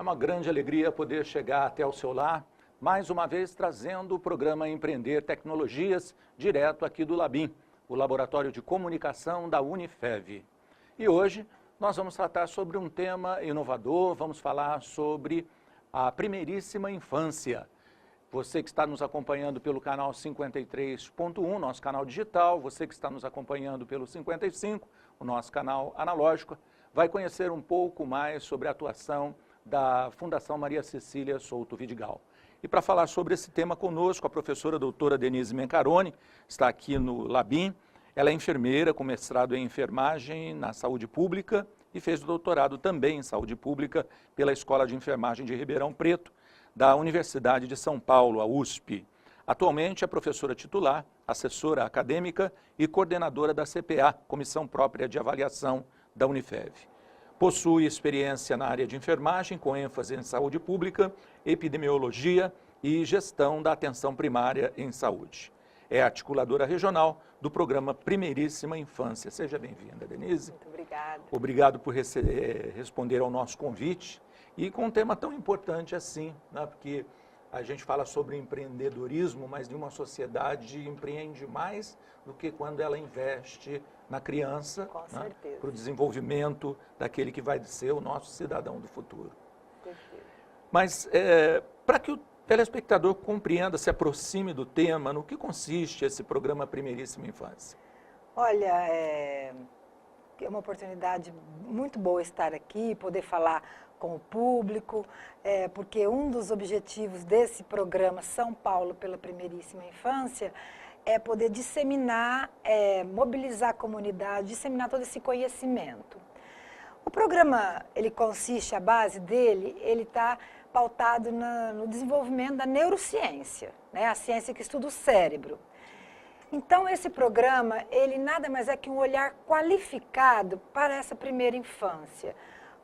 É uma grande alegria poder chegar até o seu lar, mais uma vez trazendo o programa Empreender Tecnologias, direto aqui do Labim, o Laboratório de Comunicação da Unifev. E hoje nós vamos tratar sobre um tema inovador, vamos falar sobre a primeiríssima infância. Você que está nos acompanhando pelo canal 53.1, nosso canal digital, você que está nos acompanhando pelo 55, o nosso canal analógico, vai conhecer um pouco mais sobre a atuação da Fundação Maria Cecília Souto Vidigal. E para falar sobre esse tema conosco, a professora doutora Denise Mencaroni está aqui no Labim. Ela é enfermeira com mestrado em enfermagem na saúde pública e fez o doutorado também em saúde pública pela Escola de Enfermagem de Ribeirão Preto, da Universidade de São Paulo, a USP. Atualmente é professora titular, assessora acadêmica e coordenadora da CPA, Comissão Própria de Avaliação da Unifev. Possui experiência na área de enfermagem, com ênfase em saúde pública, epidemiologia e gestão da atenção primária em saúde. É articuladora regional do programa Primeiríssima Infância. Seja bem-vinda, Denise. Muito obrigada. Obrigado por responder ao nosso convite e com um tema tão importante assim, né? Porque a gente fala sobre empreendedorismo, mas de uma sociedade empreende mais do que quando ela investe na criança, Com né, certeza. para o desenvolvimento daquele que vai ser o nosso cidadão do futuro. Perfeito. Mas para que o telespectador compreenda, se aproxime do tema, no que consiste esse programa Primeiríssima Infância? Olha, é uma oportunidade muito boa estar aqui, poder falar com o público, porque um dos objetivos desse programa São Paulo pela Primeiríssima Infância é poder disseminar, mobilizar a comunidade, disseminar todo esse conhecimento. O programa, ele consiste, a base dele, ele está pautado no desenvolvimento da neurociência, né? A ciência que estuda o cérebro. Então, esse programa, ele nada mais é que um olhar qualificado para essa primeira infância,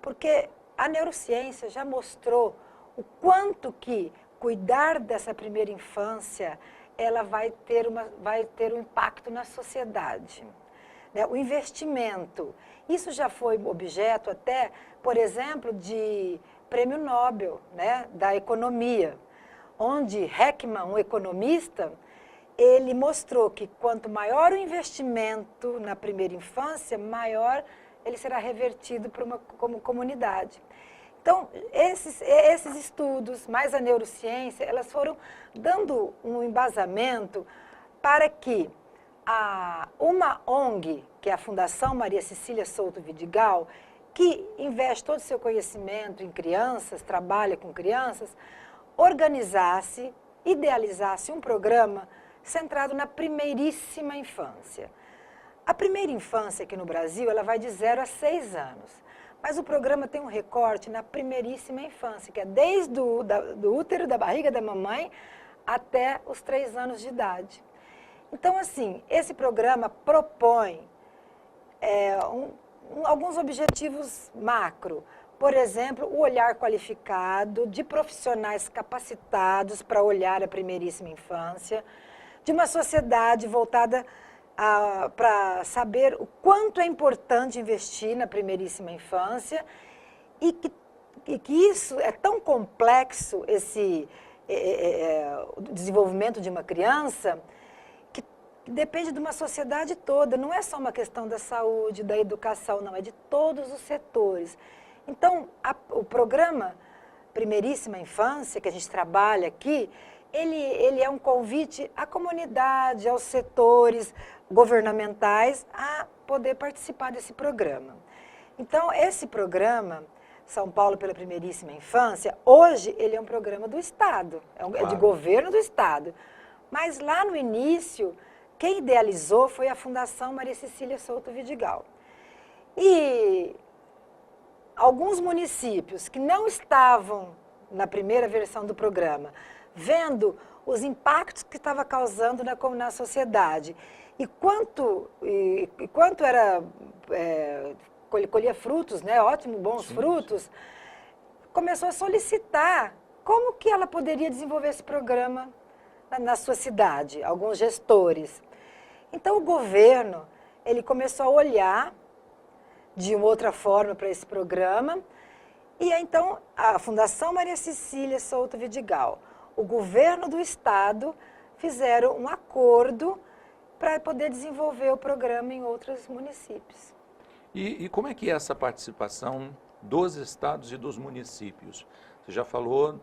porque a neurociência já mostrou o quanto que cuidar dessa primeira infância, ela vai ter um impacto na sociedade, né? O investimento, isso já foi objeto até, por exemplo, de prêmio Nobel, né, da economia, onde Heckman, um economista, ele mostrou que quanto maior o investimento na primeira infância, maior ele será revertido para uma comunidade. Então, esses estudos, mais a neurociência, elas foram dando um embasamento para que uma ONG, que é a Fundação Maria Cecília Souto Vidigal, que investe todo o seu conhecimento em crianças, trabalha com crianças, organizasse, idealizasse um programa centrado na primeiríssima infância. A primeira infância aqui no Brasil, ela vai de 0 a 6 anos. Mas o programa tem um recorte na primeiríssima infância, que é desde do útero, da barriga da mamãe, até os 3 anos de idade. Então, assim, esse programa propõe alguns objetivos macro. Por exemplo, o olhar qualificado de profissionais capacitados para olhar a primeiríssima infância, de uma sociedade voltada para saber o quanto é importante investir na primeiríssima infância e que isso é tão complexo, o desenvolvimento de uma criança, que depende de uma sociedade toda, não é só uma questão da saúde, da educação, não, é de todos os setores. Então, o programa Primeiríssima Infância, que a gente trabalha aqui, ele é um convite à comunidade, aos setores governamentais a poder participar desse programa. Então, esse programa, São Paulo pela Primeiríssima Infância, hoje ele é um programa do Estado, é de governo do Estado. Mas lá no início, quem idealizou foi a Fundação Maria Cecília Souto Vidigal. E alguns municípios que não estavam na primeira versão do programa, vendo os impactos que estava causando na sociedade e quanto era colhia frutos, né, bons frutos, começou a solicitar como que ela poderia desenvolver esse programa na sua cidade, alguns gestores. Então o governo, ele começou a olhar de uma outra forma para esse programa E então a Fundação Maria Cecília Souto Vidigal, o governo do estado fizeram um acordo para poder desenvolver o programa em outros municípios. E como é que é essa participação dos estados e dos municípios? Você já falou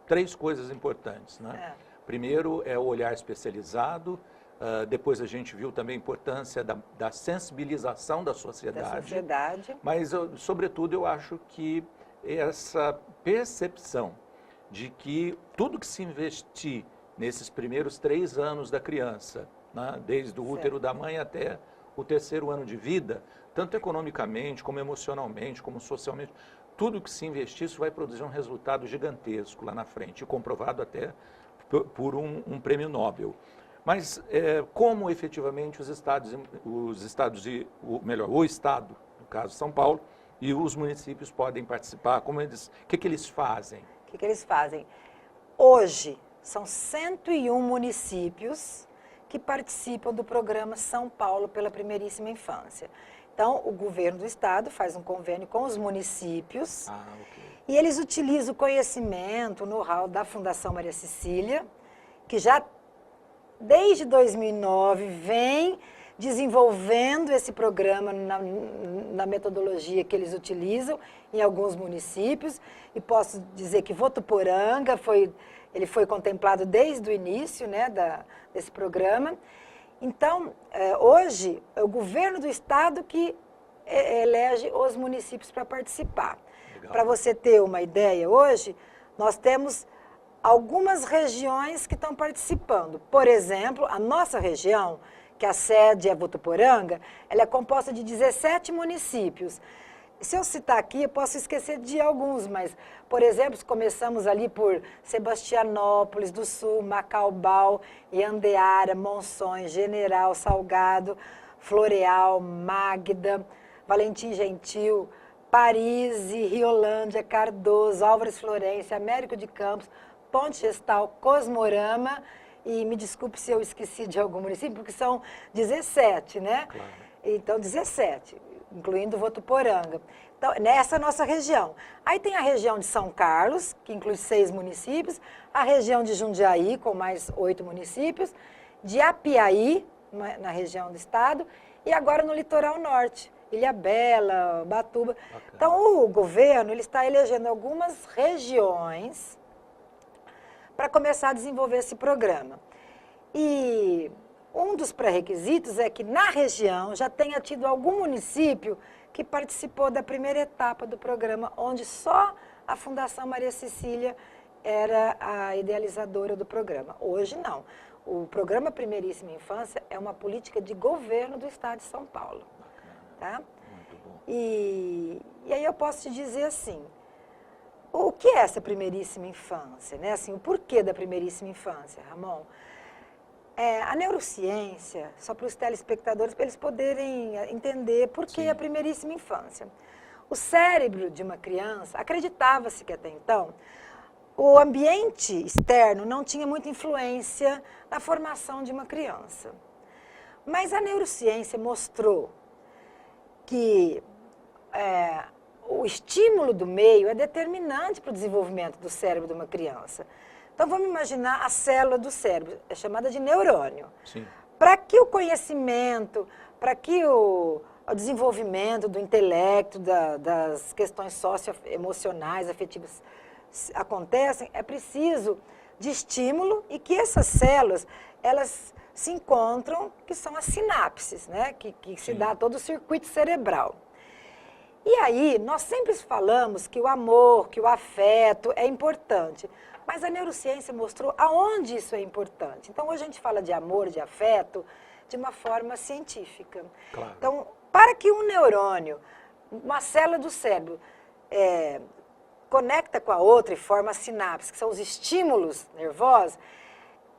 três coisas importantes, né? Primeiro é o olhar especializado, depois a gente viu também a importância da sensibilização da sociedade. Mas, sobretudo, eu acho que essa percepção de que tudo que se investir nesses primeiros 3 anos da criança, né, desde o útero da mãe até o 3º ano de vida, tanto economicamente, como emocionalmente, como socialmente, tudo que se investir, isso vai produzir um resultado gigantesco lá na frente, comprovado até por um prêmio Nobel. Mas como efetivamente o Estado, no caso São Paulo, e os municípios podem participar, o que eles fazem? O que eles fazem? Hoje, são 101 municípios que participam do programa São Paulo pela Primeiríssima Infância. Então, o governo do estado faz um convênio com os municípios e eles utilizam o conhecimento, o know-how da Fundação Maria Cecília, que já desde 2009 vem desenvolvendo esse programa na metodologia que eles utilizam em alguns municípios. E posso dizer que Votuporanga ele foi contemplado desde o início, né, desse programa. Então, hoje, é o governo do estado que elege os municípios para participar. Para você ter uma ideia, hoje, nós temos algumas regiões que estão participando. Por exemplo, a nossa região, que a sede é Votuporanga, ela é composta de 17 municípios. Se eu citar aqui, eu posso esquecer de alguns, mas, por exemplo, começamos ali por Sebastianópolis do Sul, Macaubal, Iandeara, Monções, General, Salgado, Floreal, Magda, Valentim Gentil, Paris, Riolândia, Cardoso, Álvares Florência, Américo de Campos, Ponte Gestal, Cosmorama, e me desculpe se eu esqueci de algum município, porque são 17, né? Claro. Então, 17. Incluindo Votuporanga. Então, nessa é a nossa região. Aí tem a região de São Carlos, que inclui 6 municípios, a região de Jundiaí, com mais 8 municípios, de Apiaí, na região do estado, e agora no litoral norte, Ilhabela, Ubatuba. Bacana. Então, o governo ele está elegendo algumas regiões para começar a desenvolver esse programa. E um dos pré-requisitos é que na região já tenha tido algum município que participou da primeira etapa do programa, onde só a Fundação Maria Cecília era a idealizadora do programa. Hoje não. O programa Primeiríssima Infância é uma política de governo do estado de São Paulo. Tá? Muito bom. E aí eu posso te dizer assim, o que é essa primeiríssima infância? Né? Assim, o porquê da primeiríssima infância, Ramon? A neurociência, só para os telespectadores, para eles poderem entender por que a primeiríssima infância. O cérebro de uma criança, acreditava-se que até então, o ambiente externo não tinha muita influência na formação de uma criança. Mas a neurociência mostrou que o estímulo do meio é determinante para o desenvolvimento do cérebro de uma criança. Então, vamos imaginar a célula do cérebro, é chamada de neurônio. Para que o conhecimento, para que o desenvolvimento do intelecto, das questões socioemocionais, afetivas acontecem, é preciso de estímulo e que essas células, elas se encontram, que são as sinapses, né? que se dá todo o circuito cerebral. E aí, nós sempre falamos que o amor, que o afeto é importante, mas a neurociência mostrou aonde isso é importante. Então, hoje a gente fala de amor, de afeto, de uma forma científica. Claro. Então, para que um neurônio, uma célula do cérebro, conecta com a outra e forma a sinapse, que são os estímulos nervosos,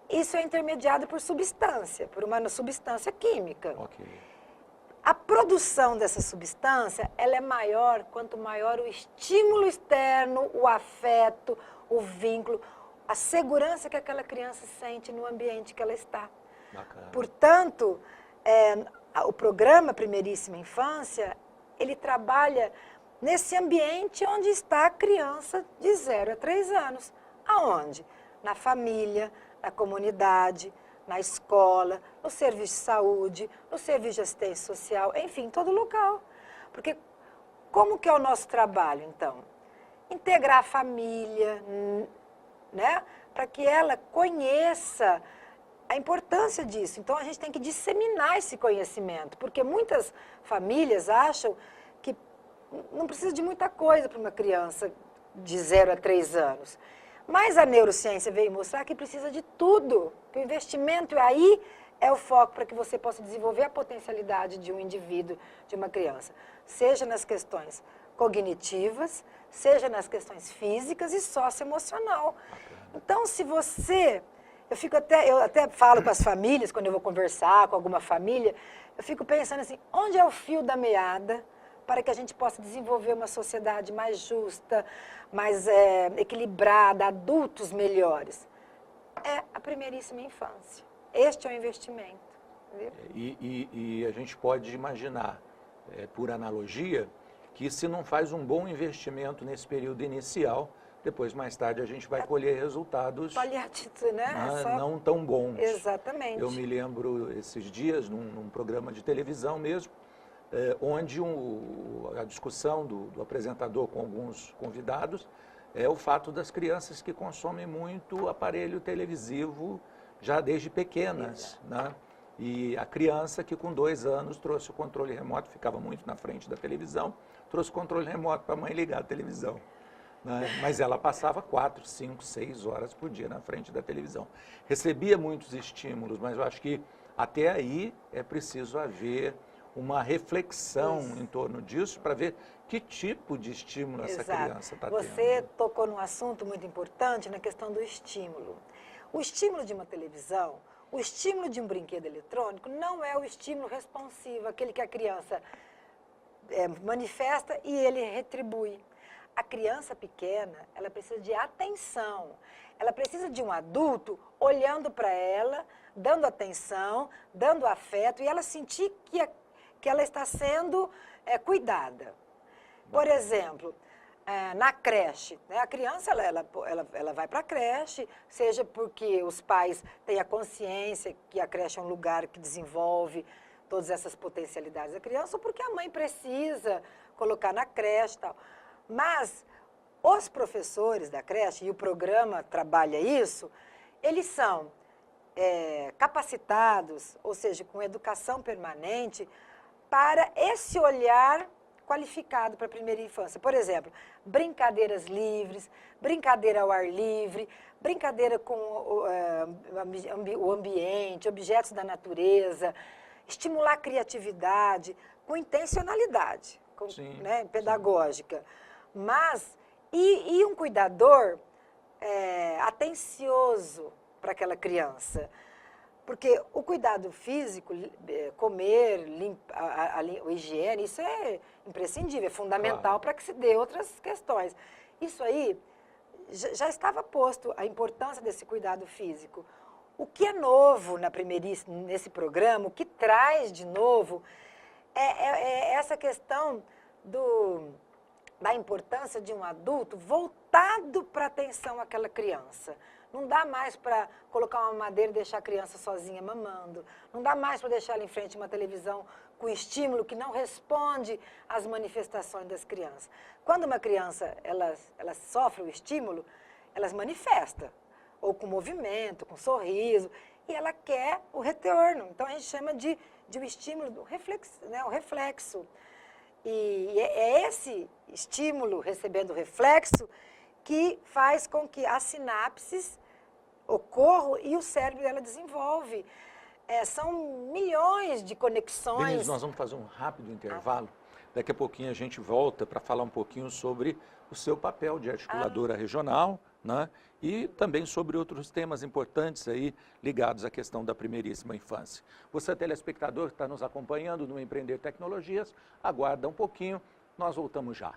isso é intermediado por substância, por uma substância química. A produção dessa substância, ela é maior quanto maior o estímulo externo, o afeto, o vínculo, a segurança que aquela criança sente no ambiente que ela está. Bacana. Portanto, o programa Primeiríssima Infância, ele trabalha nesse ambiente onde está a criança de 0 a 3 anos. Aonde? Na família, na comunidade, na escola, no serviço de saúde, no serviço de assistência social, enfim, em todo local. Porque como que é o nosso trabalho, então? Integrar a família, né? Para que ela conheça a importância disso. Então, a gente tem que disseminar esse conhecimento, porque muitas famílias acham que não precisa de muita coisa para uma criança de 0 a 3 anos. Mas a neurociência veio mostrar que precisa de tudo, que o investimento aí é o foco para que você possa desenvolver a potencialidade de um indivíduo, de uma criança. Seja nas questões cognitivas, seja nas questões físicas e socioemocional. Então, se você... Eu até falo com as famílias, quando eu vou conversar com alguma família, eu fico pensando assim, onde é o fio da meada para que a gente possa desenvolver uma sociedade mais justa, mais equilibrada, adultos melhores? É a primeiríssima infância. Este é o investimento. E a gente pode imaginar, por analogia, que se não faz um bom investimento nesse período inicial, depois, mais tarde, a gente vai colher resultados não tão bons. Exatamente. Eu me lembro esses dias, num programa de televisão mesmo, onde a discussão do apresentador com alguns convidados é o fato das crianças que consomem muito aparelho televisivo já desde pequenas, né? E a criança que com 2 anos trouxe o controle remoto, ficava muito na frente da televisão, trouxe o controle remoto para a mãe ligar a televisão. Né? Mas ela passava 4, 5, 6 horas por dia na frente da televisão. Recebia muitos estímulos, mas eu acho que até aí é preciso haver uma reflexão em torno disso para ver que tipo de estímulo essa criança está tendo. Você tocou num assunto muito importante na questão do estímulo. O estímulo de uma televisão, o estímulo de um brinquedo eletrônico não é o estímulo responsivo, aquele que a criança manifesta e ele retribui. A criança pequena, ela precisa de atenção, ela precisa de um adulto olhando para ela, dando atenção, dando afeto, e ela sentir que ela está sendo cuidada. Por exemplo, na creche, né, a criança ela vai para a creche, seja porque os pais têm a consciência que a creche é um lugar que desenvolve todas essas potencialidades da criança, ou porque a mãe precisa colocar na creche e tal. Mas os professores da creche, e o programa trabalha isso, eles são capacitados, ou seja, com educação permanente, para esse olhar qualificado para a primeira infância. Por exemplo, brincadeiras livres, brincadeira ao ar livre, brincadeira com o ambiente, objetos da natureza, estimular a criatividade com intencionalidade, pedagógica. Mas, e um cuidador atencioso para aquela criança. Porque o cuidado físico, comer, a higiene, isso é imprescindível, é fundamental para que se dê outras questões. Isso aí já estava posto, a importância desse cuidado físico. O que é novo nesse programa, o que traz de novo, é essa questão da importância de um adulto voltado para a atenção àquela criança. Não dá mais para colocar uma madeira e deixar a criança sozinha mamando. Não dá mais para deixar ela em frente a uma televisão com estímulo que não responde às manifestações das crianças. Quando uma criança ela sofre o estímulo, ela se manifesta, ou com movimento, com sorriso, e ela quer o retorno. Então, a gente chama de um estímulo, o reflexo. E é esse estímulo recebendo reflexo que faz com que as sinapses ocorram e o cérebro dela desenvolve. São milhões de conexões. Denise, nós vamos fazer um rápido intervalo. Daqui a pouquinho a gente volta para falar um pouquinho sobre o seu papel de articuladora regional, né? E também sobre outros temas importantes aí ligados à questão da primeiríssima infância. Você, telespectador que está nos acompanhando no Empreender Tecnologias, aguarda um pouquinho, nós voltamos já.